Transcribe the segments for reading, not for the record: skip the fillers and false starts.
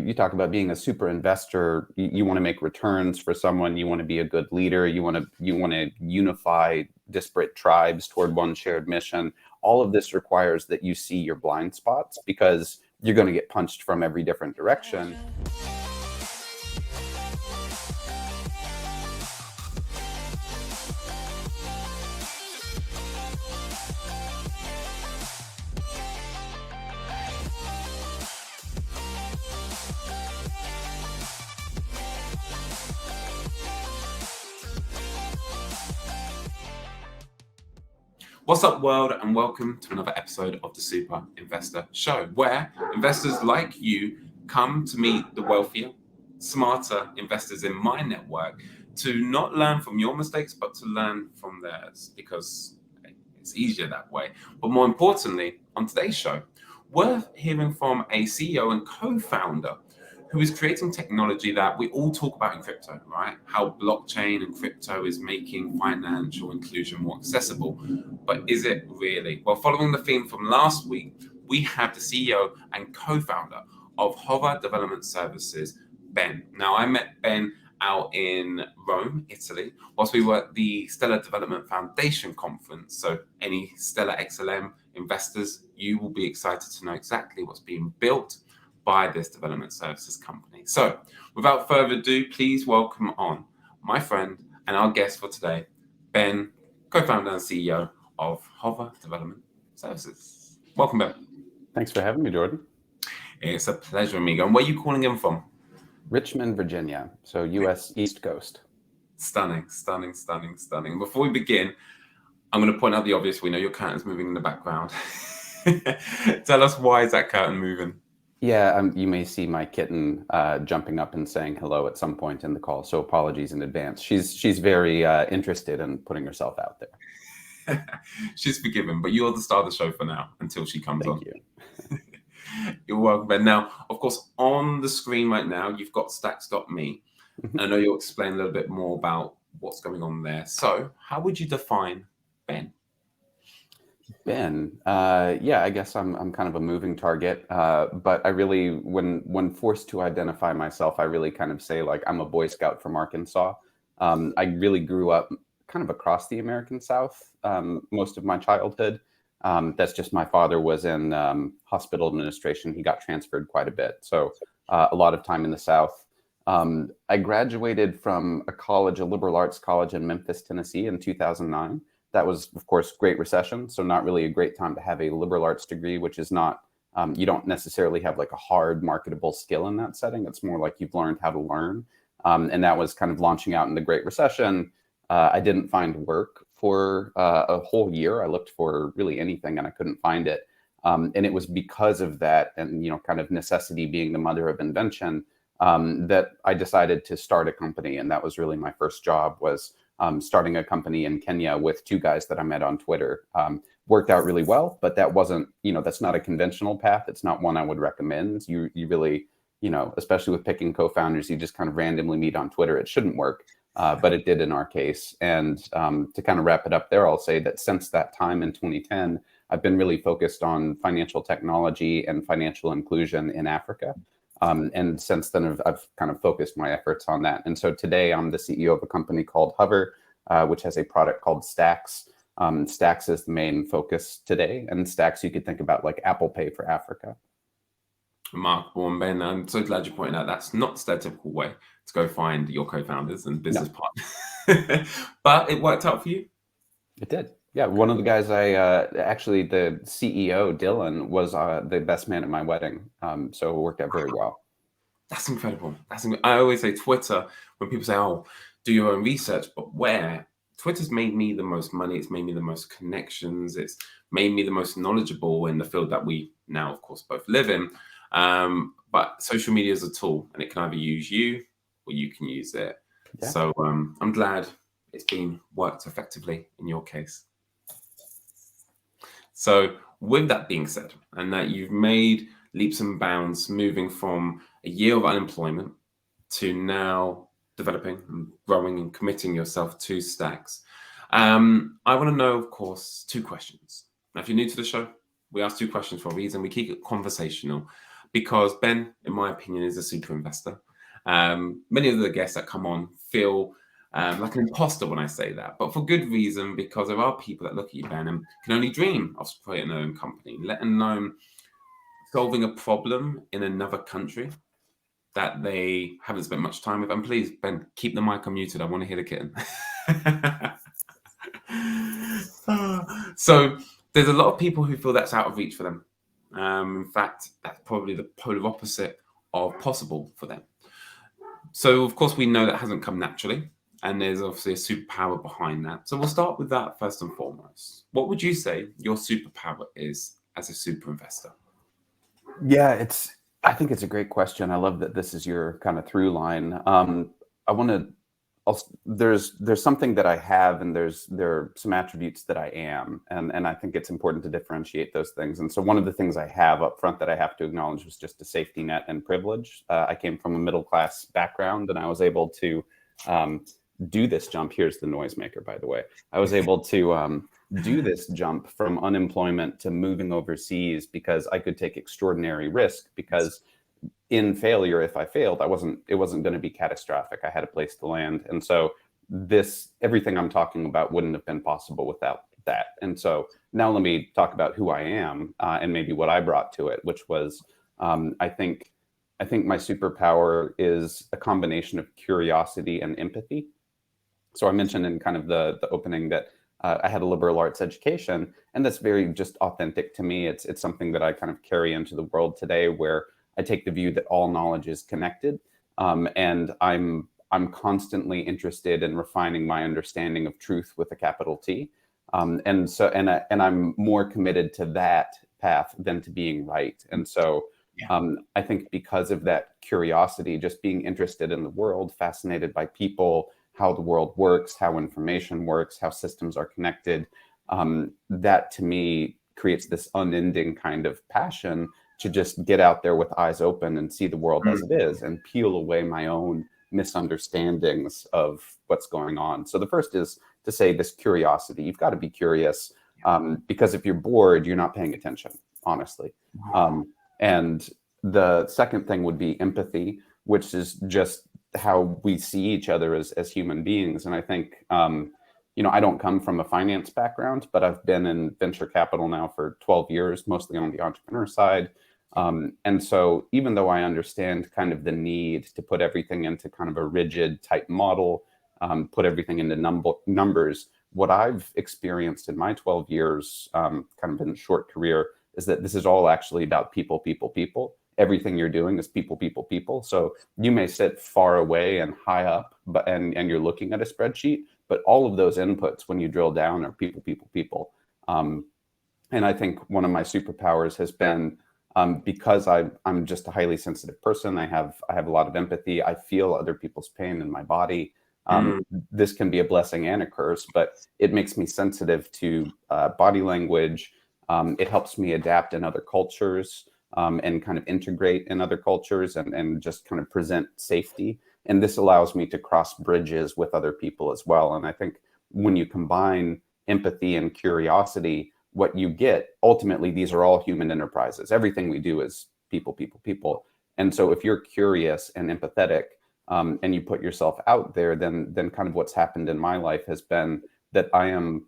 you talk about being a super investor. You want to make returns for someone. You want to be a good leader. You want to unify disparate tribes toward one shared mission. All of this requires that you see your blind spots because you're going to get punched from every different direction. What's up, world, and welcome to another episode of the Super Investor Show, where investors like you come to meet the wealthier, smarter investors in my network to not learn from your mistakes, but to learn from theirs, because it's easier that way. But more importantly, on today's show, we're hearing from a CEO and co-founder who is creating technology that we all talk about in crypto, right? How blockchain and crypto is making financial inclusion more accessible. But is it really? Well, following the theme from last week, we have the CEO and co-founder of Hover Development Services, Ben. Now, I met Ben out in Rome, Italy, whilst we were at the Stellar Development Foundation conference. So any Stellar XLM investors, you will be excited to know exactly what's being built by this development services company. So without further ado, please welcome on my friend and our guest for today, Ben, co-founder and CEO of Hover Development Services. Welcome, Ben. Thanks for having me, Jordan. It's a pleasure, amigo. And where are you calling in from? Richmond, Virginia, so U.S. East Coast. Stunning, stunning, stunning, stunning. Before we begin, I'm going to point out the obvious. We know your curtain's moving in the background. Tell us, why is that curtain moving? Yeah, you may see my kitten jumping up and saying hello at some point in the call, so apologies in advance. She's very interested in putting herself out there. She's forgiven, but you're the star of the show for now until she comes on. Thank you. You're welcome, Ben. Now, of course, on the screen right now, you've got stacks.me. I know you'll explain a little bit more about what's going on there. So how would you define Ben? Ben, yeah, I guess I'm kind of a moving target, but I really, when forced to identify myself, I really kind of say like I'm a Boy Scout from Arkansas. I really grew up kind of across the American South most of my childhood. That's just my father was in hospital administration. He got transferred quite a bit, so a lot of time in the South. I graduated from a liberal arts college in Memphis, Tennessee in 2009. That was, of course, Great Recession, so not really a great time to have a liberal arts degree, which is not, you don't necessarily have like a hard marketable skill in that setting. It's more like you've learned how to learn. And that was kind of launching out in the Great Recession. I didn't find work for a whole year. I looked for really anything and I couldn't find it. And it was because of that and, kind of necessity being the mother of invention, that I decided to start a company. And that was really my first job, was starting a company in Kenya with two guys that I met on Twitter. Worked out really well, but that wasn't, that's not a conventional path. It's not one I would recommend. You really, especially with picking co-founders, you just kind of randomly meet on Twitter. It shouldn't work, but it did in our case. And to kind of wrap it up there, I'll say that since that time in 2010, I've been really focused on financial technology and financial inclusion in Africa. And since then, I've kind of focused my efforts on that. And so today I'm the CEO of a company called Hover, which has a product called Stacks. Stacks is the main focus today. And Stacks, you could think about like Apple Pay for Africa. Remarkable. And Ben, I'm so glad you pointed out that's not the stereotypical way to go find your co-founders and business partners. But it worked out for you? It did. Yeah, one of the guys actually the CEO, Dylan, was the best man at my wedding. So it worked out very well. That's incredible. I always say Twitter, when people say, oh, do your own research, but where? Twitter's made me the most money. It's made me the most connections. It's made me the most knowledgeable in the field that we now, of course, both live in. But social media is a tool and it can either use you or you can use it. Yeah. So I'm glad it's been worked effectively in your case. So with that being said, and that you've made leaps and bounds moving from a year of unemployment to now developing and growing and committing yourself to Stacks, I want to know, of course, two questions. Now, if you're new to the show, we ask two questions for a reason. We keep it conversational. because Ben, in my opinion, is a super investor. Many of the guests that come on feel like an imposter when I say that, but for good reason, because there are people that look at you, Ben, and can only dream of creating their own company, let alone solving a problem in another country that they haven't spent much time with. And please, Ben, keep the mic unmuted. I want to hear the kitten. So there's a lot of people who feel that's out of reach for them. In fact, that's probably the polar opposite of possible for them. So, of course, we know that hasn't come naturally, and there's obviously a superpower behind that. So we'll start with that first and foremost. What would you say your superpower is as a super investor? Yeah, I think it's a great question. I love that this is your kind of through line. I want to, there's something that I have, and there are some attributes that I am, and I think it's important to differentiate those things. And so one of the things I have up front that I have to acknowledge was just a safety net and privilege. I came from a middle class background, and I was able to do this jump. Here's the noisemaker, by the way. I was able to do this jump from unemployment to moving overseas because I could take extraordinary risk, because in failure, if I failed, it wasn't going to be catastrophic. I had a place to land. And so everything I'm talking about wouldn't have been possible without that. And so now let me talk about who I am, and maybe what I brought to it, which was, I think my superpower is a combination of curiosity and empathy. So I mentioned in kind of the opening that I had a liberal arts education, and that's very just authentic to me. It's something that I kind of carry into the world today, where I take the view that all knowledge is connected, and I'm constantly interested in refining my understanding of truth with a capital T, and I'm more committed to that path than to being right. And so I think because of that curiosity, just being interested in the world, fascinated by people, how the world works, how information works, how systems are connected, that to me creates this unending kind of passion to just get out there with eyes open and see the world as it is, and peel away my own misunderstandings of what's going on. So the first is to say this curiosity. You've got to be curious, because if you're bored, you're not paying attention, honestly. And the second thing would be empathy, which is just how we see each other as human beings. And I think, I don't come from a finance background, but I've been in venture capital now for 12 years, mostly on the entrepreneur side. And so even though I understand kind of the need to put everything into kind of a rigid type model, put everything into numbers, what I've experienced in my 12 years, kind of in a short career, is that this is all actually about people, people, people. Everything you're doing is people, people, people. So you may sit far away and high up, and you're looking at a spreadsheet, but all of those inputs, when you drill down, are people, people, people. And I think one of my superpowers has been, because I'm just a highly sensitive person. I have a lot of empathy. I feel other people's pain in my body. This can be a blessing and a curse, but it makes me sensitive to body language. It helps me adapt in other cultures, and kind of integrate in other cultures, and just kind of present safety. And this allows me to cross bridges with other people as well. And I think when you combine empathy and curiosity, what you get, ultimately, these are all human enterprises. Everything we do is people, people, people. And so if you're curious and empathetic, and you put yourself out there, then kind of what's happened in my life has been that I am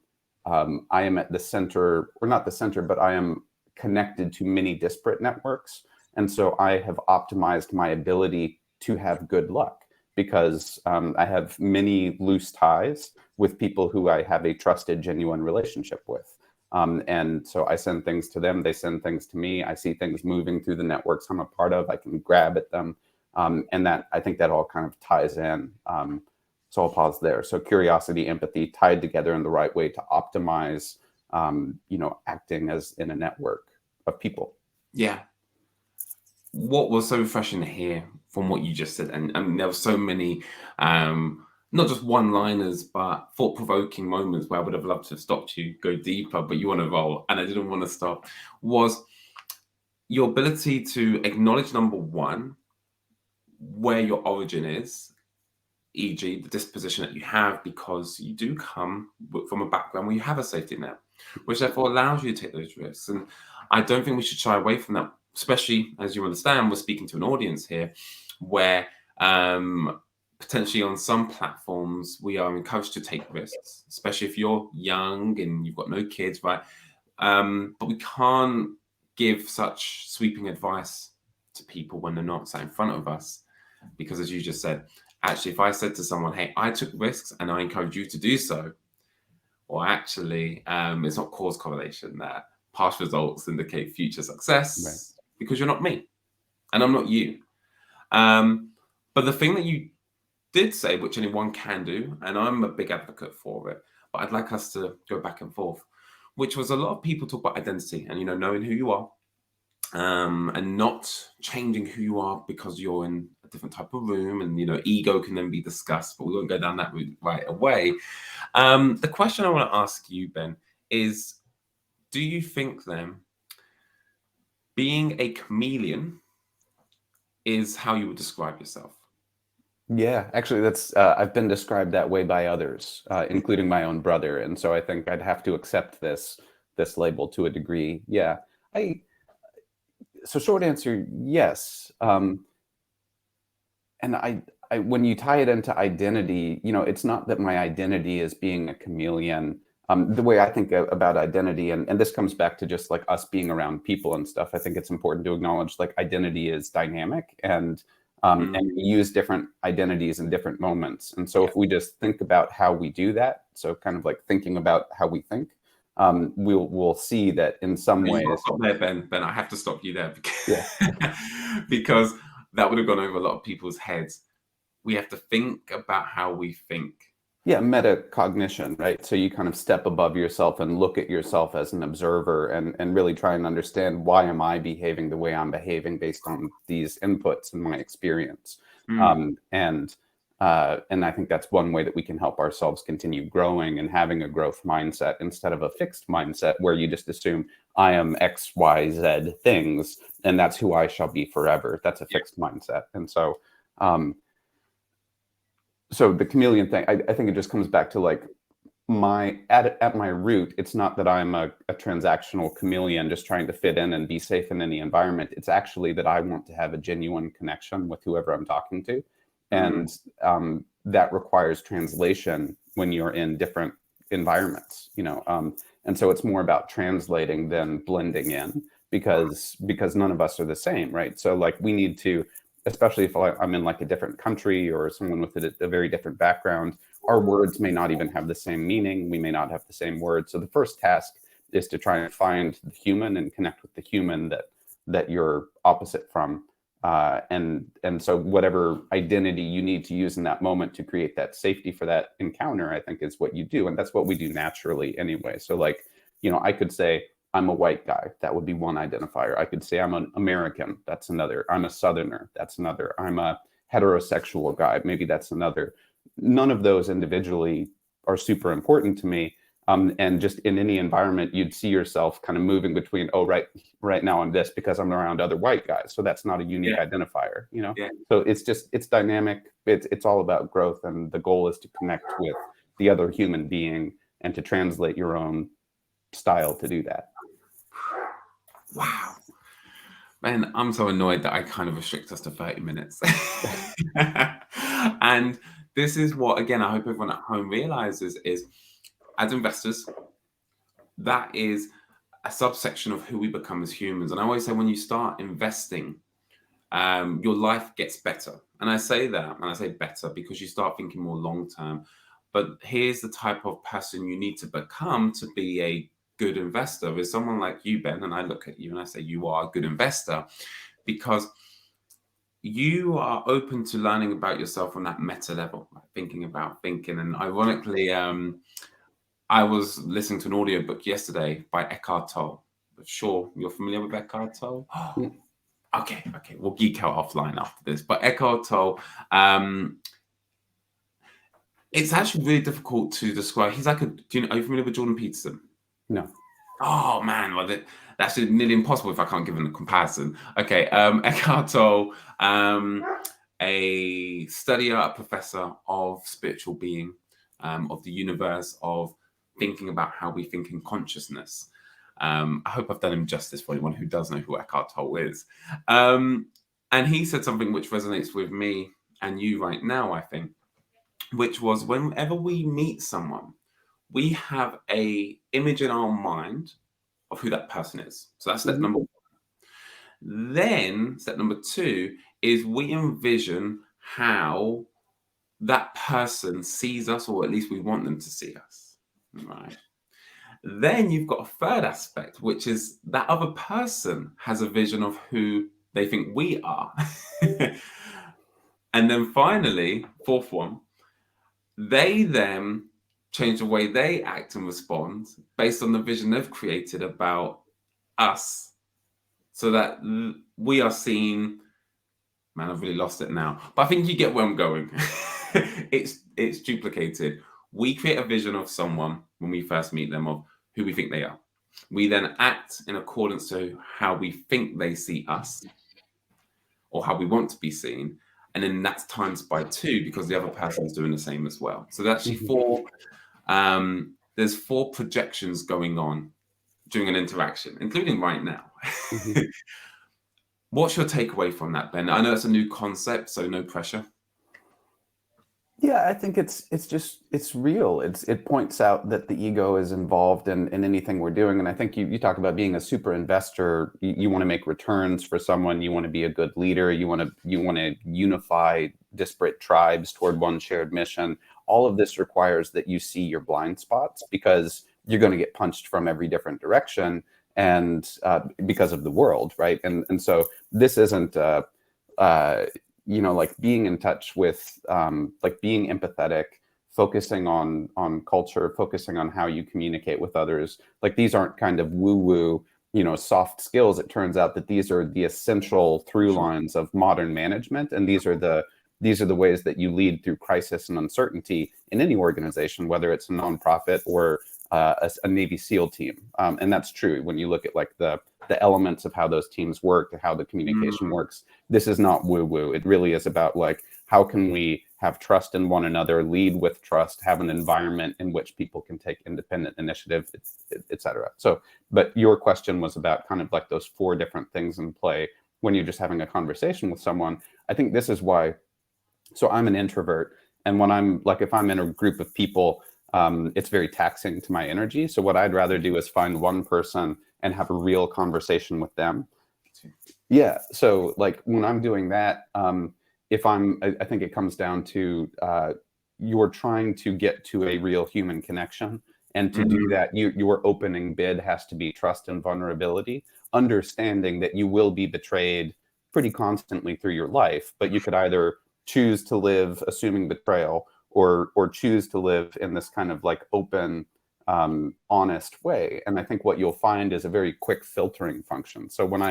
at the center, or not the center, but I am connected to many disparate networks. And so I have optimized my ability to have good luck, because I have many loose ties with people who I have a trusted, genuine relationship with. And so I send things to them, they send things to me. I see things moving through the networks I'm a part of. I can grab at them. And that, I think that all kind of ties in. So I'll pause there. So curiosity, empathy tied together in the right way to optimize, acting as in a network of people. Yeah. What was so refreshing to hear from what you just said, and there were so many, not just one-liners, but thought-provoking moments where I would have loved to have stopped you, go deeper, but you want to roll, and I didn't want to stop, was your ability to acknowledge, number one, where your origin is, e.g. the disposition that you have, because you do come from a background where you have a safety net, which therefore allows you to take those risks. And I don't think we should shy away from that especially as you understand, we're speaking to an audience here where potentially on some platforms we are encouraged to take risks, especially if you're young and you've got no kids, right? But we can't give such sweeping advice to people when they're not sat in front of us, because as you just said, actually, if I said to someone, hey, I took risks and I encourage you to do so, or actually, it's not cause correlation that past results indicate future success, Right. because you're not me and I'm not you. But the thing that you did say, which anyone can do, and I'm a big advocate for it, but I'd like us to go back and forth, which was a lot of people talk about identity and, knowing who you are, and not changing who you are because you're in a different type of room, and ego can then be discussed, but we won't go down that route right away. The question I want to ask you, Ben, is do you think then being a chameleon is how you would describe yourself? Yeah, actually, that's I've been described that way by others, including my own brother, and so I think I'd have to accept this label to a degree. Yeah, so short answer, yes. And I when you tie it into identity, it's not that my identity is being a chameleon. The way I think about identity, and this comes back to just like us being around people and stuff, I think it's important to acknowledge like identity is dynamic, and we use different identities in different moments. And so if we just think about how we do that, so kind of like thinking about how we think, we'll see that in some ways. Stop there, Ben. I have to stop you there because, Yeah. because that would have gone over a lot of people's heads. We have to think about how we think. Yeah, metacognition, right? So you kind of step above yourself and look at yourself as an observer, and really try and understand, why am I behaving the way I'm behaving based on these inputs in my experience? And I think that's one way that we can help ourselves continue growing and having a growth mindset instead of a fixed mindset where you just assume I am X, Y, Z things, and that's who I shall be forever. That's a fixed mindset. And so, so the chameleon thing, I think it just comes back to like at my root, it's not that I'm a transactional chameleon just trying to fit in and be safe in any environment. It's actually that I want to have a genuine connection with whoever I'm talking to. And that requires translation when you're in different environments, and so it's more about translating than blending in, because none of us are the same, right? So like we need to, especially if I'm in like a different country or someone with a very different background, our words may not even have the same meaning. We may not have the same words. So the first task is to try and find the human and connect with the human that you're opposite from. And so whatever identity you need to use in that moment to create that safety for that encounter, I think is what you do. And that's what we do naturally anyway. So like, I could say, I'm a white guy. That would be one identifier. I could say I'm an American. That's another. I'm a Southerner. That's another. I'm a heterosexual guy. Maybe that's another. None of those individually are super important to me. And just in any environment, you'd see yourself kind of moving between, oh, right now I'm this because I'm around other white guys. So that's not a unique identifier, So it's dynamic. It's all about growth. And the goal is to connect with the other human being and to translate your own style to do that. Wow. Man, I'm so annoyed that I kind of restrict us to 30 minutes. And this is what, again, I hope everyone at home realizes is, as investors, that is a subsection of who we become as humans. And I always say, when you start investing, your life gets better. And I say that, and I say better because you start thinking more long-term. But here's the type of person you need to become to be a good investor, is someone like you, Ben. And I look at you and I say, you are a good investor because you are open to learning about yourself on that meta level, like thinking about thinking. And ironically, I was listening to an audiobook yesterday by Eckhart Tolle. I'm sure you're familiar with Eckhart Tolle. Okay, we'll geek out offline after this. But Eckhart Tolle, it's actually really difficult to describe. He's like are you familiar with Jordan Peterson? No. Oh man, well that's nearly impossible if I can't give him a comparison. Okay, Eckhart Tolle, a studier, a professor of spiritual being, of the universe, of thinking about how we think in consciousness. I hope I've done him justice for anyone who does know who Eckhart Tolle is. And he said something which resonates with me and you right now, I think, which was whenever we meet someone, we have a image in our mind of who that person is. So that's step number one. Then step number two is we envision how that person sees us, or at least we want them to see us, right? Then you've got a third aspect, which is that other person has a vision of who they think we are. And then finally, fourth one, they then change the way they act and respond based on the vision they've created about us, so that we are seen. Man, I've really lost it now, but I think you get where I'm going. It's duplicated. We create a vision of someone when we first meet them of who we think they are. We then act in accordance to how we think they see us, or how we want to be seen. And then that's times by two because the other person is doing the same as well. So that's actually four. There's four projections going on during an interaction, including right now. What's your takeaway from that, Ben? I know it's a new concept, so no pressure. Yeah, I think it's real. It points out that the ego is involved in anything we're doing. And I think you talk about being a super investor. You want to make returns for someone. You want to be a good leader. You want to unify disparate tribes toward one shared mission. All of this requires that you see your blind spots, because you're going to get punched from every different direction, and because of the world, right? And so this isn't like being in touch with, like being empathetic, focusing on culture, focusing on how you communicate with others. Like, these aren't kind of woo-woo, soft skills. It turns out that these are the essential through lines of modern management, and these are the ways that you lead through crisis and uncertainty in any organization, whether it's a nonprofit or a Navy SEAL team. And that's true when you look at like the elements of how those teams work and how the communication works. This is not woo-woo. It really is about like, how can we have trust in one another, lead with trust, have an environment in which people can take independent initiative, et cetera. So, but your question was about kind of like those four different things in play when you're just having a conversation with someone. I think this is why, so I'm an introvert. And when I'm like, if I'm in a group of people, it's very taxing to my energy. So what I'd rather do is find one person and have a real conversation with them. Yeah. So like when I'm doing that, I think it comes down to you're trying to get to a real human connection. And to do that, your opening bid has to be trust and vulnerability, understanding that you will be betrayed pretty constantly through your life, but you could either choose to live assuming betrayal, or choose to live in this kind of like open, honest way. And I think what you'll find is a very quick filtering function. So when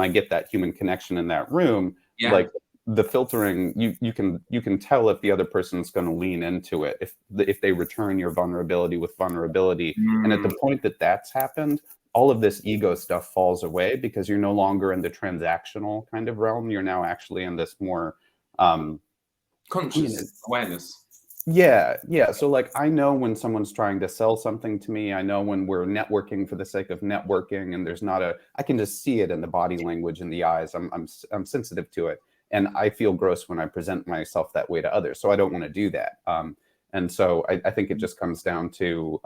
I get that human connection in that room, like the filtering, you can tell if the other person's going to lean into it, if they return your vulnerability with vulnerability. And at the point that that's happened, all of this ego stuff falls away, because you're no longer in the transactional kind of realm. You're now actually in this more conscious awareness. Yeah. So like, I know when someone's trying to sell something to me. I know when we're networking for the sake of networking, and there's not I can just see it in the body language, in the eyes. I'm sensitive to it, and I feel gross when I present myself that way to others. So I don't want to do that. And so I think it just comes down to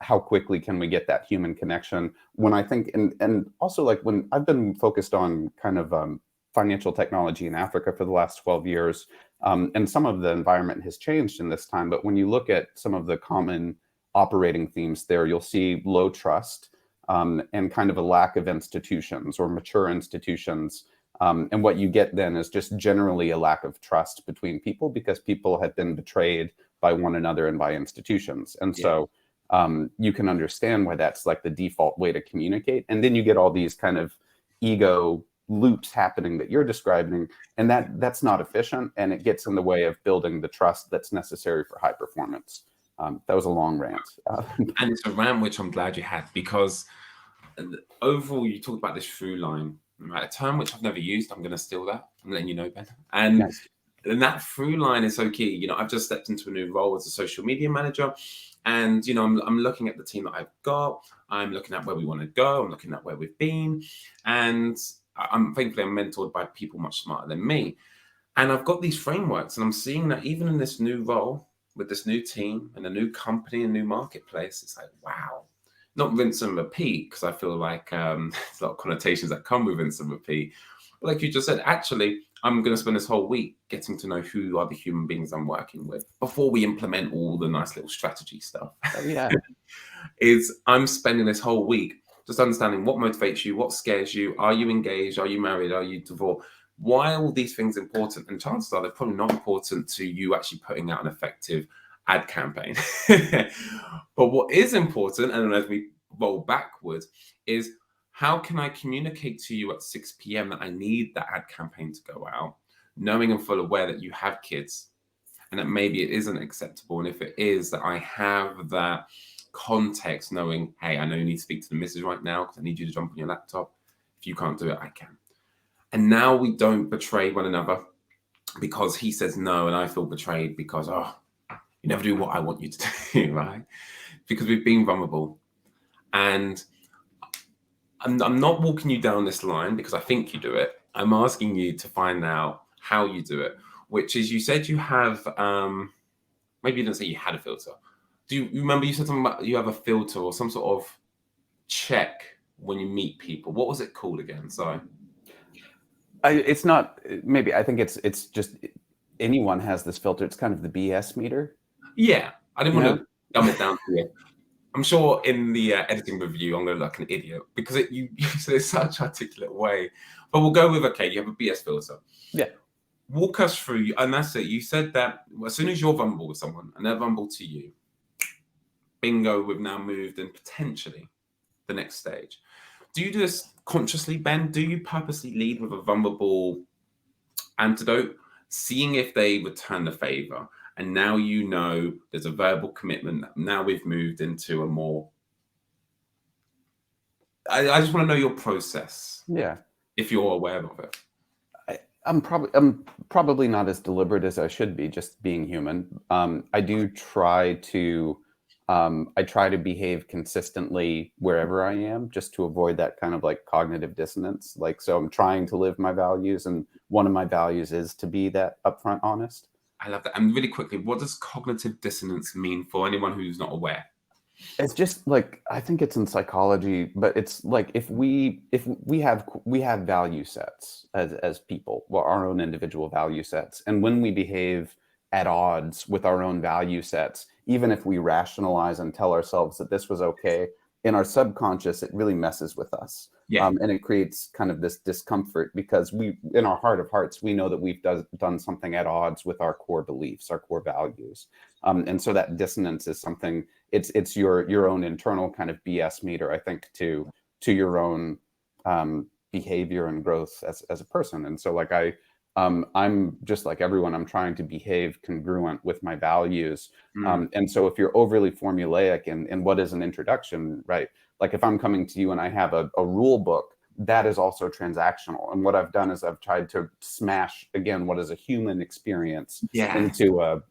how quickly can we get that human connection. When I think, and also like when I've been focused on kind of financial technology in Africa for the last 12 years. And some of the environment has changed in this time. But when you look at some of the common operating themes there, you'll see low trust and kind of a lack of institutions or mature institutions. And what you get then is just generally a lack of trust between people, because people have been betrayed by one another and by institutions. And so you can understand why that's like the default way to communicate. And then you get all these kind of ego loops happening that you're describing, and that's not efficient, and it gets in the way of building the trust that's necessary for high performance. That was a long rant. And it's a rant which I'm glad you had, because overall you talked about this through line, right? A term which I've never used. I'm going to steal that. I'm letting you know, Ben. And Nice. And that through line is so key. I've just stepped into a new role as a social media manager, and I'm looking at the team that I've got. I'm looking at where we want to go. I'm looking at where we've been. And thankfully, I'm mentored by people much smarter than me. And I've got these frameworks, and I'm seeing that even in this new role with this new team and a new company and new marketplace, it's like, wow, not rinse and repeat, because I feel like there's a lot of connotations that come with rinse and repeat. But like you just said, actually, I'm going to spend this whole week getting to know who are the human beings I'm working with before we implement all the nice little strategy stuff. Oh, yeah. I'm spending this whole week just understanding what motivates you, what scares you. Are you engaged? Are you married? Are you divorced? Why are all these things important? And chances are they're probably not important to you actually putting out an effective ad campaign. But what is important, and as we roll backwards, is how can I communicate to you at 6 p.m. that I need that ad campaign to go out, knowing and full aware that you have kids and that maybe it isn't acceptable. And if it is, that I have that context knowing, hey, I know you need to speak to the missus right now because I need you to jump on your laptop. If you can't do it, I can. And now we don't betray one another because he says no and I feel betrayed because, oh, you never do what I want you to do, right? Because we've been vulnerable. And I'm not walking you down this line because I think you do it. I'm asking you to find out how you do it, which is, you said you have, maybe you didn't say you had a filter. Do you remember you said something about you have a filter or some sort of check when you meet people? What was it called again? Sorry. It's not, maybe, I think it's just anyone has this filter. It's kind of the BS meter. Yeah, I didn't want to dumb it down for you. I'm sure in the editing review, I'm going to look like an idiot because you said it in such an articulate way. But we'll go with, okay, you have a BS filter. Yeah. Walk us through, and that's it. You said that as soon as you're vulnerable with someone and they're vulnerable to you, bingo, we've now moved in potentially the next stage. Do you do this consciously, Ben? Do you purposely lead with a vulnerable antidote, seeing if they return the favor? And now you know there's a verbal commitment. Now we've moved into a more... I just want to know your process. Yeah. If you're aware of it. I'm probably not as deliberate as I should be, just being human. I do try to behave consistently wherever I am, just to avoid that kind of like cognitive dissonance. Like, so I'm trying to live my values, and one of my values is to be that upfront honest. I love that. And really quickly, what does cognitive dissonance mean for anyone who's not aware? It's just like, I think it's in psychology, but it's like if we have value sets as people, well, our own individual value sets, and when we behave at odds with our own value sets, even if we rationalize and tell ourselves that this was okay, in our subconscious, it really messes with us. Yeah. And it creates kind of this discomfort because we, in our heart of hearts, we know that we've done something at odds with our core beliefs, our core values. And so that dissonance is something, it's your own internal kind of BS meter, I think, to your own behavior and growth as a person. And so like I'm just like everyone, I'm trying to behave congruent with my values. And so if you're overly formulaic in what is an introduction, right? Like if I'm coming to you and I have a rule book, that is also transactional. And what I've done is I've tried to smash, again, what is a human experience into a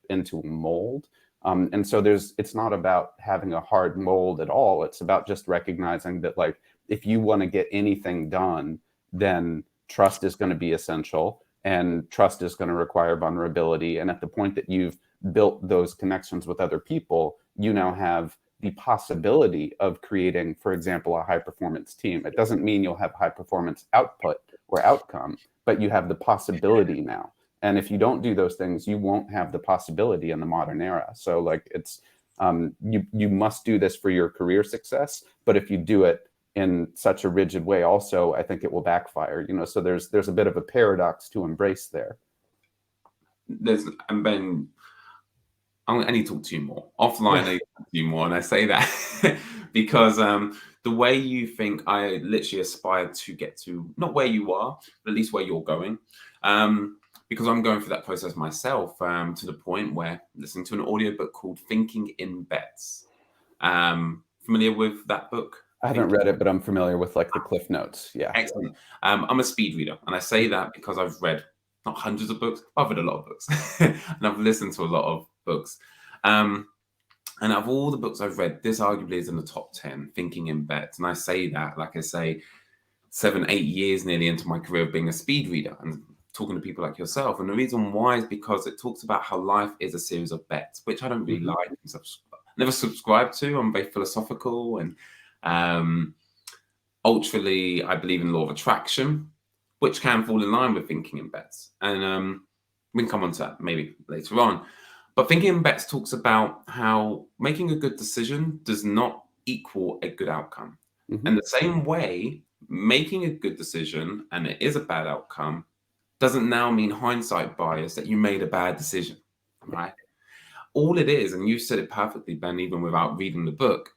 mold. And so it's not about having a hard mold at all. It's about just recognizing that, like, if you want to get anything done, then trust is going to be essential. And trust is going to require vulnerability. And at the point that you've built those connections with other people, you now have the possibility of creating, for example, a high performance team. It doesn't mean you'll have high performance output or outcome, but you have the possibility now. And if you don't do those things, you won't have the possibility in the modern era. So like it's, you must do this for your career success. But if you do it in such a rigid way also, I think it will backfire, so there's a bit of a paradox to embrace there. And Ben, I need to talk to you more offline. I need to talk to you more, and I say that because the way you think, I literally aspire to get to not where you are, but at least where you're going. Because I'm going through that process myself, to the point where I'm listening to an audiobook called Thinking in Bets. Familiar with that book? I haven't read it, but I'm familiar with like the Cliff Notes. Yeah. Excellent. I'm a speed reader, and I say that because I've read not hundreds of books, I've read a lot of books, and I've listened to a lot of books. And out of all the books I've read, this arguably is in the top 10, Thinking in Bets. And I say that, like I say, 7, 8 years nearly into my career of being a speed reader and talking to people like yourself. And the reason why is because it talks about how life is a series of bets, which I don't really like and never subscribe to. I'm very philosophical and ultrally, I believe in law of attraction, which can fall in line with thinking in bets. And we can come on to that maybe later on. But thinking in bets talks about how making a good decision does not equal a good outcome. And the same way, making a good decision and it is a bad outcome doesn't now mean hindsight bias that you made a bad decision, right? All it is, and you said it perfectly, Ben, even without reading the book,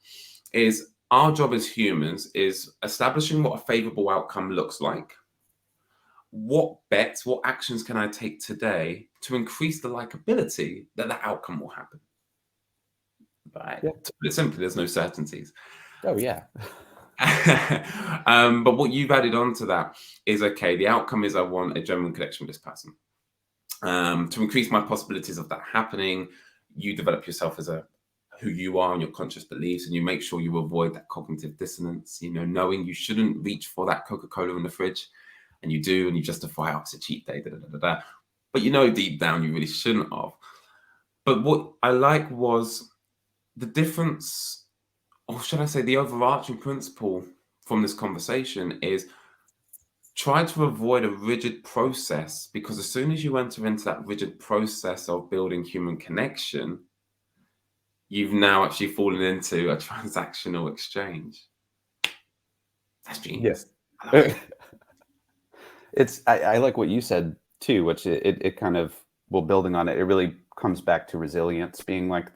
is our job as humans is establishing what a favorable outcome looks like. What bets, what actions can I take today to increase the likability that the outcome will happen? Right. Yeah. To put it simply, there's no certainties. Oh, yeah. But what you've added on to that is, okay, the outcome is I want a genuine connection with this person. To increase my possibilities of that happening, you develop yourself as who you are and your conscious beliefs, and you make sure you avoid that cognitive dissonance, knowing you shouldn't reach for that Coca-Cola in the fridge, and you do, and you justify, it's a cheat day, but deep down you really shouldn't have. But what I like was the difference, or should I say the overarching principle from this conversation is try to avoid a rigid process, because as soon as you enter into that rigid process of building human connection, you've now actually fallen into a transactional exchange. That's genius. Yes. I like what you said too, which it kind of, well, building on it, it really comes back to resilience being like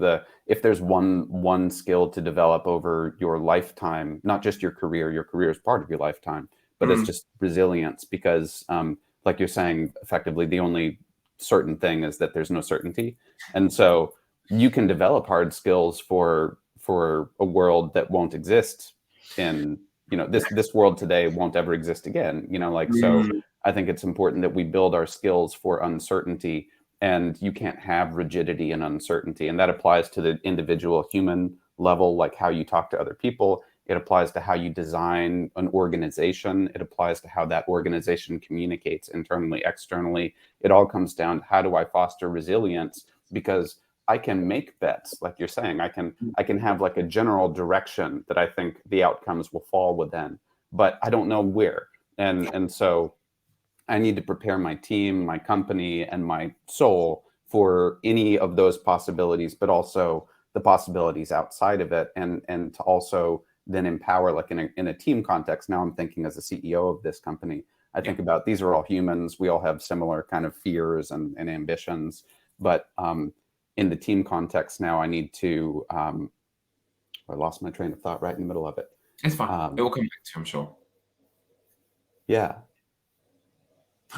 if there's one skill to develop over your lifetime, not just your career is part of your lifetime, but it's just resilience, because like you're saying, effectively, the only certain thing is that there's no certainty. And so you can develop hard skills for a world that won't exist in, this world today won't ever exist again, so I think it's important that we build our skills for uncertainty, and you can't have rigidity and uncertainty. And that applies to the individual human level, like how you talk to other people. It applies to how you design an organization. It applies to how that organization communicates internally, externally. It all comes down to how do I foster resilience? Because I can make bets, like you're saying. I can have like a general direction that I think the outcomes will fall within, but I don't know where. And so I need to prepare my team, my company, and my soul for any of those possibilities, but also the possibilities outside of it, and to also then empower, like in a team context. Now I'm thinking as a CEO of this company, I think about, these are all humans. We all have similar kind of fears and ambitions, but in the team context now, I need to, I lost my train of thought right in the middle of it. It's fine. It will come back to you, I'm sure. Yeah.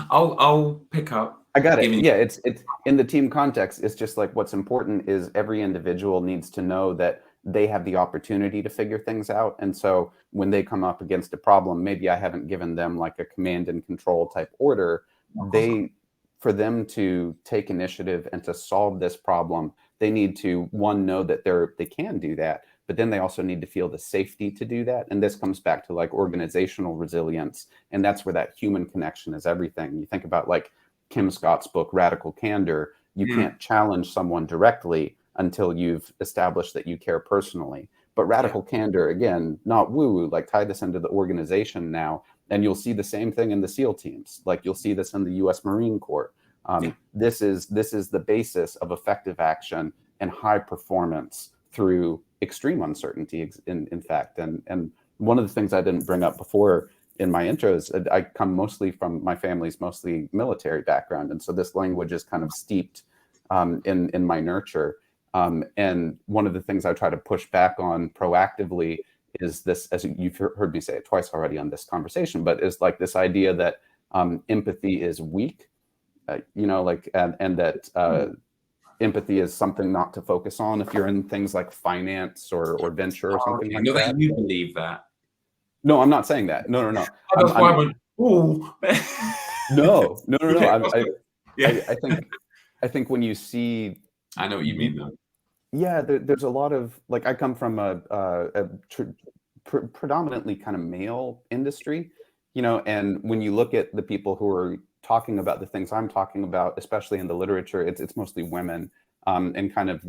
I'll pick up. I got it. Yeah, it's in the team context. It's just like, what's important is every individual needs to know that they have the opportunity to figure things out. And so when they come up against a problem, maybe I haven't given them like a command and control type order. For them to take initiative and to solve this problem, they need to, one, know that they can do that, but then they also need to feel the safety to do that. And this comes back to like organizational resilience. And that's where that human connection is everything. You think about like Kim Scott's book, Radical Candor. You can't challenge someone directly until you've established that you care personally. But radical candor, again, not woo-woo, like tie this into the organization now. And you'll see the same thing in the SEAL teams. Like you'll see this in the US Marine Corps. This is the basis of effective action and high performance through extreme uncertainty, in fact. And one of the things I didn't bring up before in my intro is I come mostly from, my family's mostly military background. And so this language is kind of steeped in my nurture. And one of the things I try to push back on proactively is this, as you've heard me say it twice already on this conversation, but is like this idea that empathy is weak, and that empathy is something not to focus on if you're in things like finance or venture or something like that. You believe that? No, I'm not saying that. No. That's why I went, ooh. No. Okay. I think when you see, I know what you mean though. Yeah, there's a lot of like I come from predominantly kind of male industry, and when you look at the people who are talking about the things I'm talking about, especially in the literature, it's mostly women, and kind of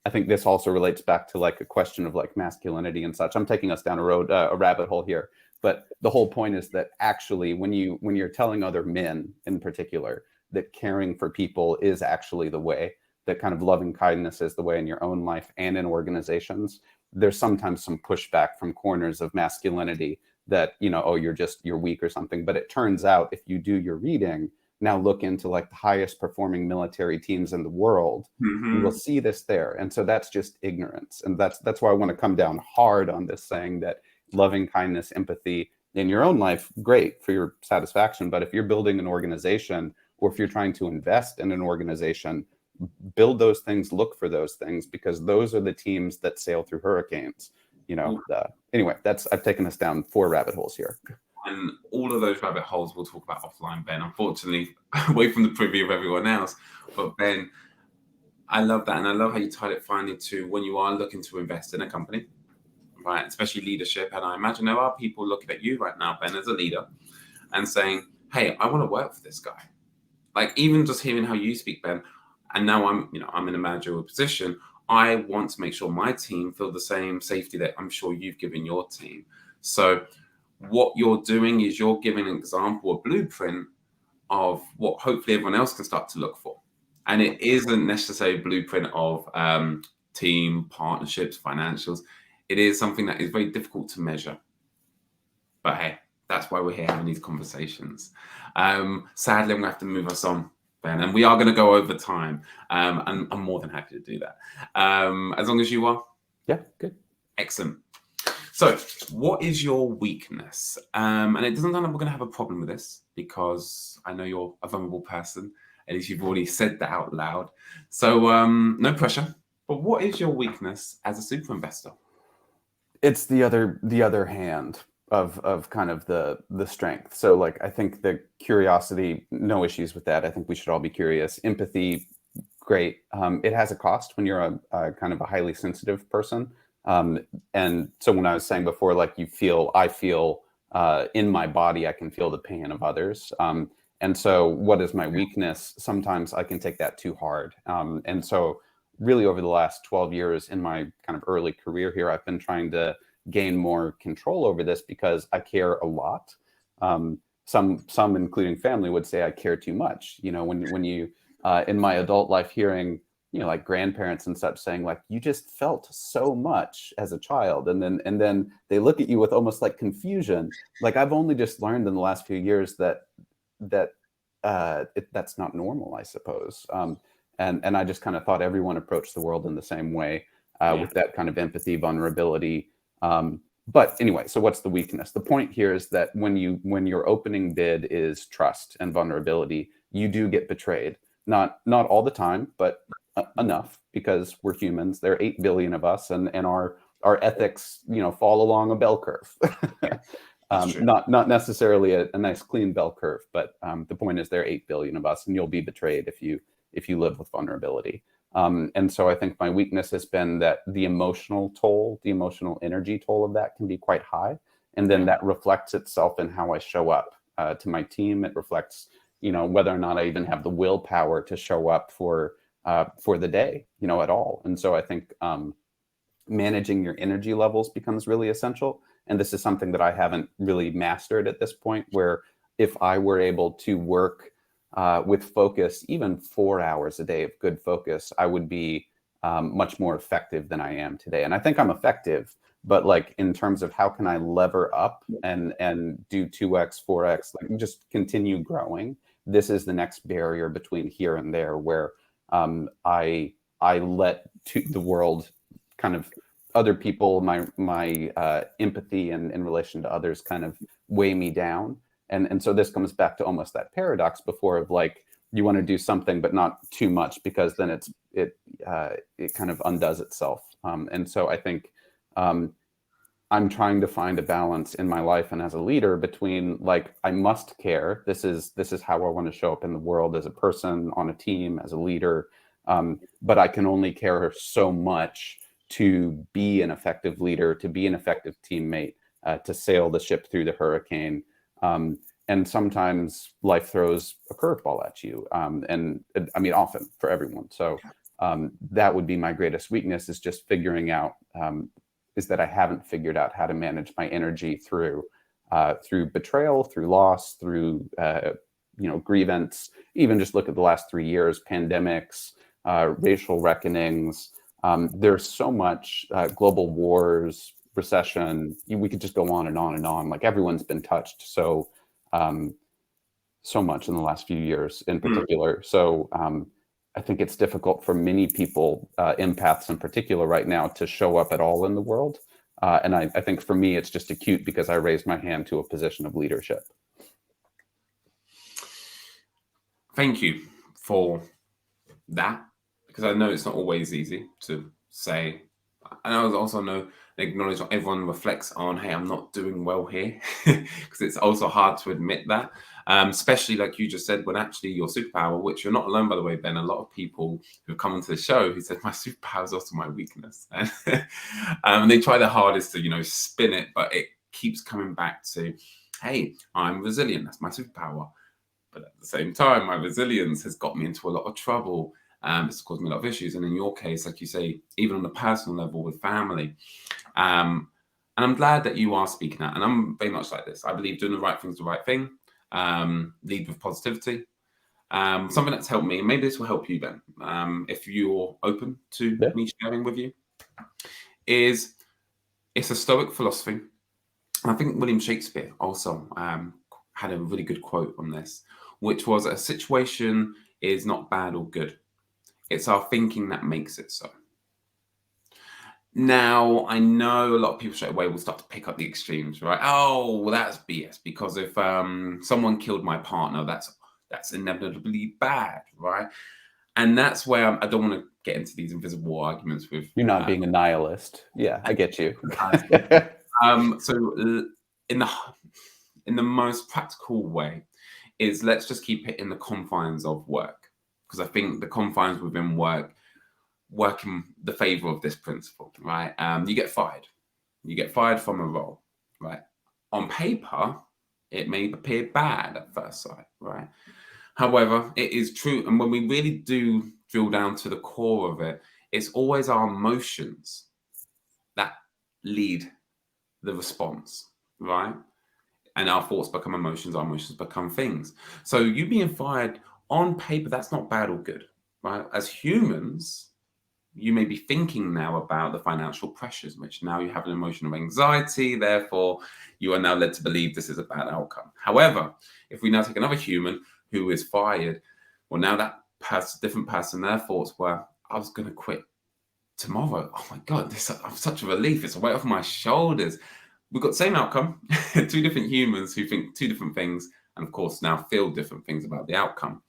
I think this also relates back to like a question of like masculinity and such. I'm taking us down a rabbit hole here, but the whole point is that actually when you're telling other men in particular that caring for people is actually the way, that kind of loving kindness is the way in your own life and in organizations, there's sometimes some pushback from corners of masculinity that, oh, you're weak or something. But it turns out if you do your reading, now look into like the highest performing military teams in the world, you will Hmm. see this there. And so that's just ignorance. And that's why I want to come down hard on this, saying that loving kindness, empathy in your own life, great for your satisfaction. But if you're building an organization, or if you're trying to invest in an organization, build those things, look for those things, because those are the teams that sail through hurricanes. Anyway, I've taken us down 4 rabbit holes here. And all of those rabbit holes we'll talk about offline, Ben, unfortunately, away from the privy of everyone else. But Ben, I love that. And I love how you tied it finally to when you are looking to invest in a company, right? Especially leadership. And I imagine there are people looking at you right now, Ben, as a leader and saying, hey, I want to work for this guy. Like even just hearing how you speak, Ben, and now I'm in a managerial position. I want to make sure my team feel the same safety that I'm sure you've given your team. So what you're doing is you're giving an example, a blueprint of what hopefully everyone else can start to look for. And it isn't necessarily a blueprint of team partnerships, financials. It is something that is very difficult to measure. But hey, that's why we're here having these conversations. Sadly, I'm going to have to move us on, Ben, and we are going to go over time. And I'm more than happy to do that. As long as you are. Yeah, good. Excellent. So, what is your weakness? And it doesn't sound like we're going to have a problem with this because I know you're a vulnerable person. At least you've already said that out loud. So, no pressure. But what is your weakness as a super investor? It's the other hand of kind of the strength. So like I think the curiosity, no issues with that. I think we should all be curious. Empathy, great. It has a cost when you're a kind of a highly sensitive person. And so when I was saying before, like I feel in my body, I can feel the pain of others. And so what is my weakness? Sometimes I can take that too hard. And so really over the last 12 years in my kind of early career here, I've been trying to gain more control over this because I care a lot. Some including family would say I care too much. When you in my adult life hearing, like grandparents and such saying like, you just felt so much as a child. And then they look at you with almost like confusion. Like I've only just learned in the last few years that's not normal, I suppose. And I just kind of thought everyone approached the world in the same way, with that kind of empathy, vulnerability. But anyway, so what's the weakness? The point here is that when your opening bid is trust and vulnerability, you do get betrayed. Not all the time, but enough, because we're humans. There are 8 billion of us, and our ethics, fall along a bell curve. Not necessarily a nice clean bell curve, but the point is there are 8 billion of us, and you'll be betrayed if you live with vulnerability. And so I think my weakness has been that the emotional toll, the emotional energy toll of that can be quite high. And then that reflects itself in how I show up to my team. It reflects, whether or not I even have the willpower to show up for the day, at all. And so I think managing your energy levels becomes really essential. And this is something that I haven't really mastered at this point, where if I were able to work with focus, even 4 hours a day of good focus, I would be much more effective than I am today. And I think I'm effective, but like in terms of how can I lever up and do 2x, 4x, like just continue growing. This is the next barrier between here and there, where I let the world, kind of other people, my empathy and in relation to others kind of weigh me down. And so this comes back to almost that paradox before of like, you want to do something, but not too much, because then it kind of undoes itself. And so I think I'm trying to find a balance in my life and as a leader between like, I must care. This is how I want to show up in the world as a person, on a team, as a leader. But I can only care so much to be an effective leader, to be an effective teammate, to sail the ship through the hurricane. And sometimes life throws a curveball at you. And I mean, often for everyone. So that would be my greatest weakness, is just figuring out, is that I haven't figured out how to manage my energy through betrayal, through loss, through grievance. Even just look at the last 3 years, pandemics, racial reckonings. There's so much, global wars, recession. We could just go on and on and on. Like, everyone's been touched so much in the last few years in particular. So I think it's difficult for many people, empaths in particular right now, to show up at all in the world. And I think for me, it's just acute because I raised my hand to a position of leadership. Thank you for that, because I know it's not always easy to say. And I also know, acknowledge, not everyone reflects on, hey, I'm not doing well here, because it's also hard to admit that, especially like you just said, when actually your superpower, which you're not alone, by the way, Ben, a lot of people who've come onto the show who said my superpower is also my weakness. And they try their hardest to, spin it, but it keeps coming back to, hey, I'm resilient. That's my superpower. But at the same time, my resilience has got me into a lot of trouble. It's caused me a lot of issues. And in your case, like you say, even on a personal level with family. And I'm glad that you are speaking out. And I'm very much like this. I believe doing the right thing is the right thing. Lead with positivity. Something that's helped me, and maybe this will help you, Ben, if you're open to me sharing with you, is it's a Stoic philosophy. I think William Shakespeare also had a really good quote on this, which was, a situation is not bad or good. It's our thinking that makes it so. Now, I know a lot of people straight away will start to pick up the extremes, right? Oh, well, that's BS, because if someone killed my partner, that's inevitably bad, right? And that's where I don't want to get into these invisible arguments with... You're not being a nihilist. Yeah, I get you. So in the most practical way is, let's just keep it in the confines of work, because I think the confines within work in the favor of this principle, right? You get fired from a role, right? On paper, it may appear bad at first sight, right? However, it is true. And when we really do drill down to the core of it, it's always our emotions that lead the response, right? And our thoughts become emotions, our emotions become things. So you being fired on paper, that's not bad or good, right? As humans, you may be thinking now about the financial pressures, which now you have an emotion of anxiety. Therefore, you are now led to believe this is a bad outcome. However, if we now take another human who is fired, well, now that different person, their thoughts were, I was going to quit tomorrow. Oh my God, this is such a relief. It's a weight off my shoulders. We've got the same outcome, two different humans who think two different things, and of course now feel different things about the outcome.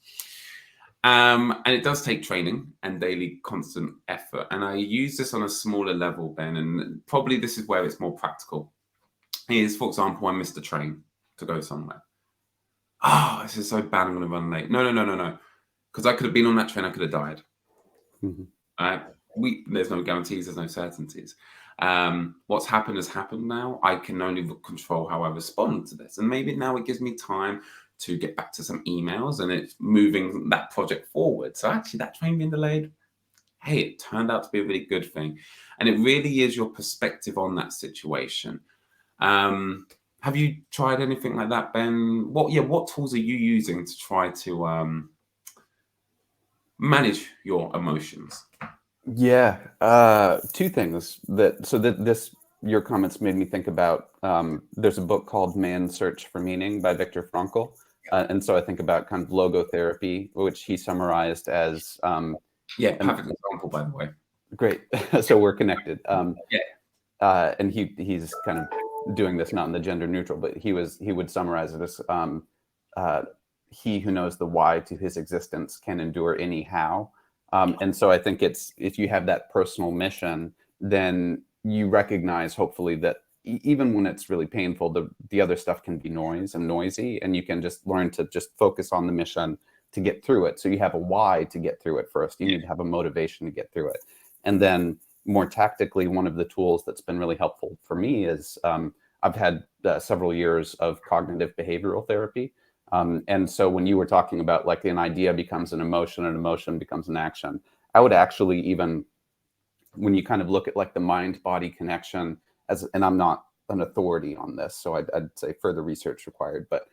And it does take training and daily constant effort. And I use this on a smaller level, Ben, and probably this is where it's more practical. Is, for example, I missed a train to go somewhere. Oh, this is so bad, I'm going to run late. No. Because I could have been on that train, I could have died. There's no guarantees, there's no certainties. What's happened has happened now. I can only control how I respond to this. And maybe now it gives me time to get back to some emails, and it's moving that project forward. So actually that train being delayed, hey, it turned out to be a really good thing. And it really is your perspective on that situation. Have you tried anything like that, Ben? What tools are you using to try to manage your emotions? Yeah, two things your comments made me think about. There's a book called Man's Search for Meaning by Viktor Frankl. And so I think about kind of logotherapy, which he summarized as... perfect example, by the way. Great. So we're connected. And he's kind of doing this not in the gender neutral, but he would summarize it as he who knows the why to his existence can endure any how. And so I think if you have that personal mission, then you recognize, hopefully, that even when it's really painful, the other stuff can be noisy, and you can just learn to just focus on the mission, to get through it. So you have a why to get through it first. You need to have a motivation to get through it. And then more tactically, one of the tools that's been really helpful for me is I've had several years of cognitive behavioral therapy. And so when you were talking about like an idea becomes an emotion becomes an action, I would actually even, when you kind of look at like the mind-body connection as, and I'm not an authority on this, so I'd say further research required, but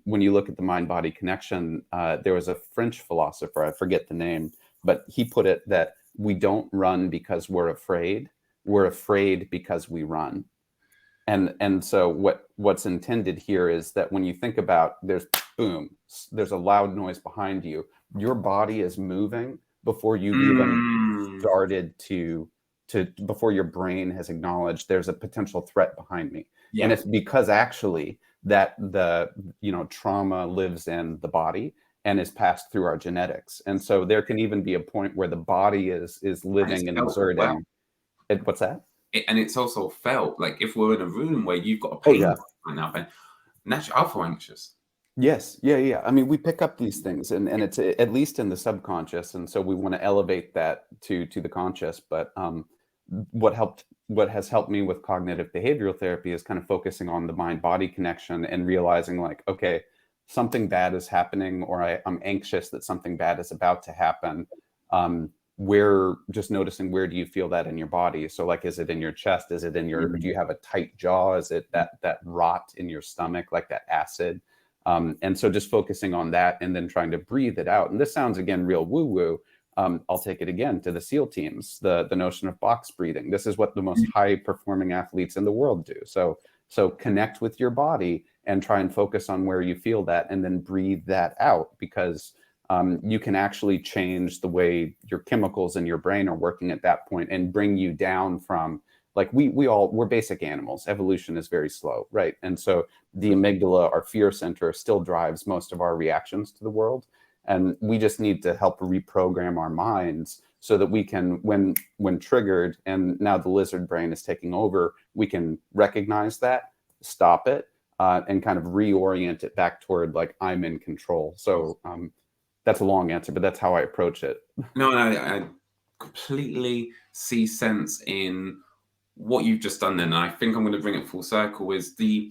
when you look at the mind-body connection, there was a French philosopher, I forget the name, but he put it that we don't run because we're afraid because we run. And so what's intended here is that when you think about there's a loud noise behind you, your body is moving before you've even started to before your brain has acknowledged there's a potential threat behind me. Yeah. And it's because actually that the trauma lives in the body and is passed through our genetics. And so there can even be a point where the body is living and exerting. What's that? And it's also felt like if we're in a room where you've got a pain right now, and naturally I'll feel anxious. Yes. Yeah. I mean, we pick up these things and it's at least in the subconscious. And so we want to elevate that to the conscious. But what has helped me with cognitive behavioral therapy is kind of focusing on the mind-body connection and realizing like, okay, something bad is happening, or I'm anxious that something bad is about to happen. Where just noticing, where do you feel that in your body? So like, is it in your chest? Is it in your, do you have a tight jaw? Is it that rot in your stomach, like that acid? And so just focusing on that and then trying to breathe it out. And this sounds again real woo-woo. I'll take it again to the SEAL teams, the notion of box breathing. This is what the most high performing athletes in the world do. So connect with your body and try and focus on where you feel that and then breathe that out, because you can actually change the way your chemicals in your brain are working at that point and bring you down from, like we're basic animals. Evolution is very slow, right? And so the amygdala, our fear center, still drives most of our reactions to the world. And we just need to help reprogram our minds so that we can, when triggered, and now the lizard brain is taking over, we can recognize that, stop it, and kind of reorient it back toward like, I'm in control. So that's a long answer, but that's how I approach it. No, I completely see sense in what you've just done then. And I think I'm going to bring it full circle is the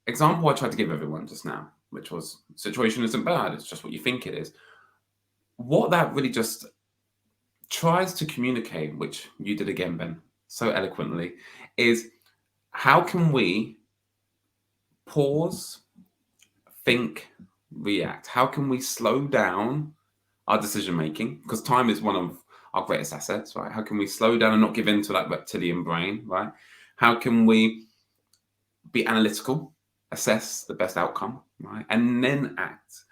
example I tried to give everyone just now, which was situation isn't bad. It's just what you think it is. What that really just tries to communicate, which you did again, Ben, so eloquently, is how can we pause, think, react? How can we slow down our decision making? Because time is one of our greatest assets, right? How can we slow down and not give in to that reptilian brain, right? How can we be analytical, assess the best outcome, right? And then act,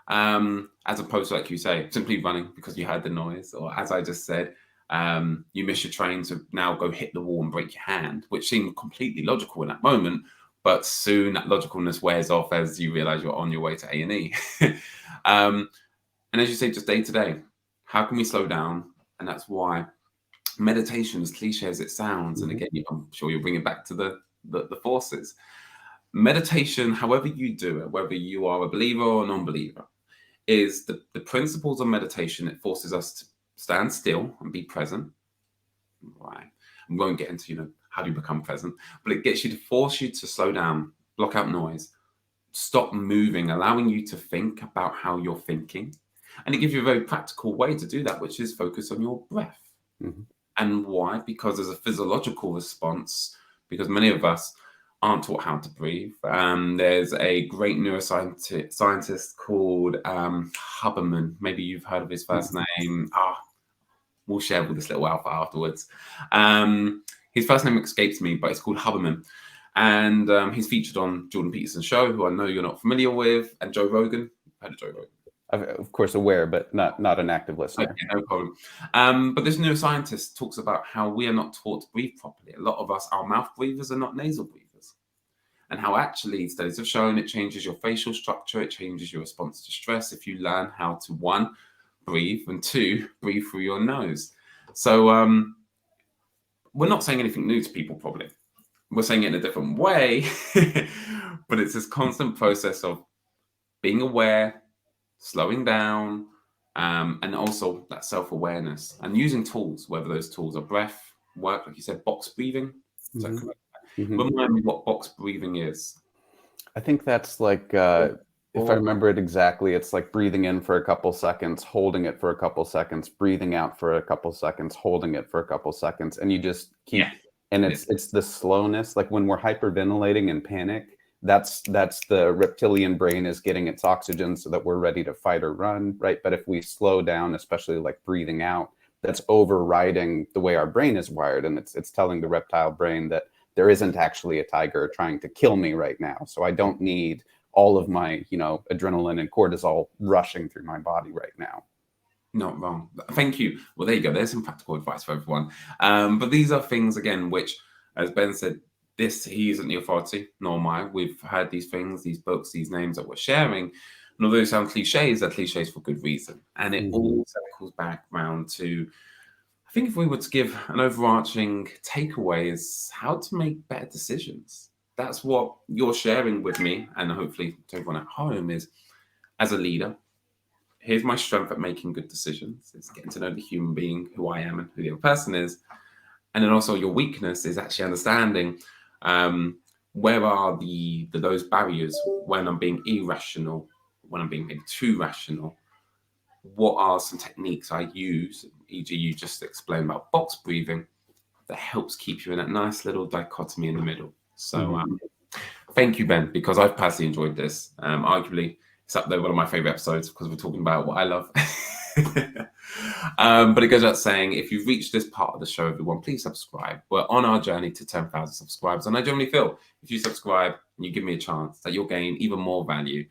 as opposed to, like you say, simply running because you heard the noise, or as I just said, you miss your train, so now go hit the wall and break your hand, which seemed completely logical in that moment. But soon that logicalness wears off as you realize you're on your way to A&E. And as you say, just day to day, how can we slow down? And that's why meditation, as cliche as it sounds, and again, I'm sure you'll bring it back to the forces. Meditation, however you do it, whether you are a believer or a non-believer, is the principles of meditation. It forces us to stand still and be present. Right. I won't get into, how do you become present, but it gets you to force you to slow down, block out noise, stop moving, allowing you to think about how you're thinking. And it gives you a very practical way to do that, which is focus on your breath. And why? Because there's a physiological response, because many of us aren't taught how to breathe. There's a great neuroscientist called Huberman. Maybe you've heard of his first name. We'll share with this little alpha afterwards. His first name escapes me, but it's called Huberman. And he's featured on Jordan Peterson's show, who I know you're not familiar with, and Joe Rogan. Heard of Joe Rogan? I'm of course aware, but not an active listener. Okay, no problem. But this neuroscientist talks about how we are not taught to breathe properly. A lot of us, our mouth breathers are not nasal breathers. And how actually studies have shown it changes your facial structure, it changes your response to stress if you learn how to, one, breathe, and two, breathe through your nose. So we're not saying anything new to people probably. We're saying it in a different way, but it's this constant process of being aware, slowing down, and also that self-awareness and using tools, whether those tools are breath work, like you said, box breathing. Is that Mhm. correct? Mhm. Remind me what box breathing is. I think that's like, if I Or remember it exactly, it's like breathing in for a couple seconds, holding it for a couple seconds, breathing out for a couple seconds, holding it for a couple seconds, and you just yeah, keep. And it is. it's the slowness, like when we're hyperventilating in panic. That's the reptilian brain is getting its oxygen so that we're ready to fight or run, right? But if we slow down, especially like breathing out, that's overriding the way our brain is wired, and it's telling the reptile brain that there isn't actually a tiger trying to kill me right now. So I don't need all of my, adrenaline and cortisol rushing through my body right now. Not wrong. Thank you. Well, there you go. There's some practical advice for everyone. But these are things, again, which, as Ben said, he isn't the authority, nor am I. We've heard these things, these books, these names that we're sharing. And although they sound cliches, they're cliches for good reason. And it Mhm. all circles back round to, I think if we were to give an overarching takeaway, is how to make better decisions. That's what you're sharing with me, and hopefully to everyone at home, is as a leader, here's my strength at making good decisions. It's getting to know the human being, who I am and who the other person is. And then also your weakness is actually understanding um, where are those barriers when I'm being irrational, when I'm being maybe too rational. What are some techniques I use, e.g., you just explained about box breathing, that helps keep you in that nice little dichotomy in the middle. So Mhm. thank you, Ben, because I've personally enjoyed this. Arguably, it's up there one of my favorite episodes because we're talking about what I love. But it goes without saying, if you've reached this part of the show, everyone, please subscribe. We're on our journey to 10,000 subscribers. And I generally feel if you subscribe and you give me a chance, that you'll gain even more value.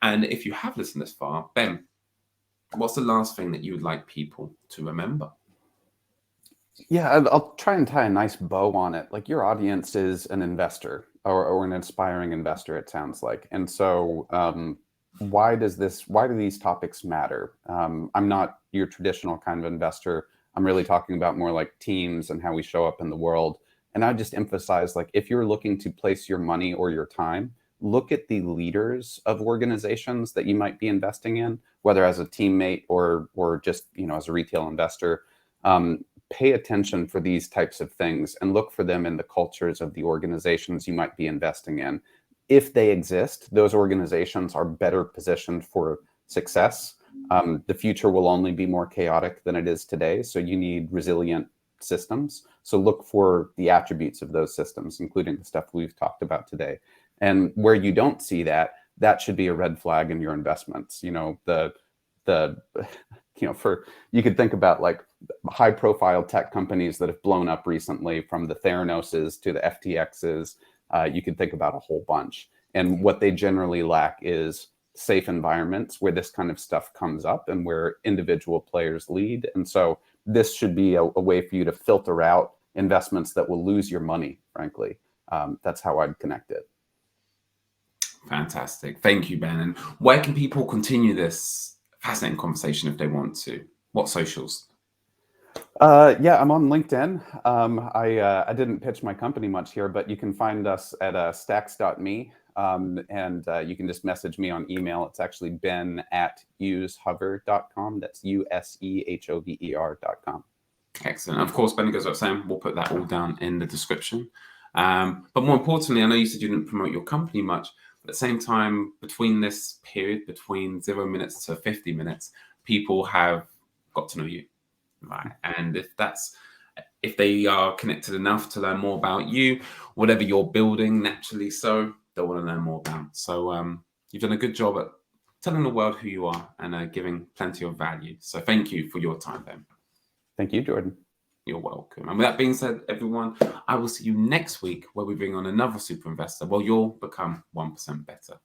And if you have listened this far, Ben, what's the last thing that you would like people to remember? Yeah, I'll try and tie a nice bow on it. Like your audience is an investor or an aspiring investor, it sounds like. And so, why do these topics matter? I'm not your traditional kind of investor. I'm really talking about more like teams and how we show up in the world. And I just emphasize, like, if you're looking to place your money or your time, look at the leaders of organizations that you might be investing in, whether as a teammate or just, as a retail investor. Pay attention for these types of things and look for them in the cultures of the organizations you might be investing in. If they exist, those organizations are better positioned for success. The future will only be more chaotic than it is today. So you need resilient systems. So look for the attributes of those systems, including the stuff we've talked about today. And where you don't see that, that should be a red flag in your investments. The for you could think about like high profile tech companies that have blown up recently, from the Theranoses to the FTXs. You could think about a whole bunch. And what they generally lack is safe environments where this kind of stuff comes up and where individual players lead. And so this should be a way for you to filter out investments that will lose your money, frankly. That's how I'd connect it. Fantastic. Thank you, Ben. And where can people continue this fascinating conversation if they want to? What socials? Yeah, I'm on LinkedIn. I didn't pitch my company much here, but you can find us at stacks.me. And you can just message me on email. It's actually ben@usehover.com. That's usehover.com. Excellent. Of course, Ben, goes without saying, we'll put that all down in the description. But more importantly, I know you said you didn't promote your company much. But at the same time, between this period, between 0 minutes to 50 minutes, people have got to know you. Right. And if they are connected enough to learn more about you, whatever you're building, naturally so, they'll want to learn more about. So you've done a good job at telling the world who you are and giving plenty of value. So thank you for your time, Ben. Thank you, Jordan. You're welcome. And with that being said, everyone, I will see you next week where we bring on another super investor. Well, you'll become 1% better.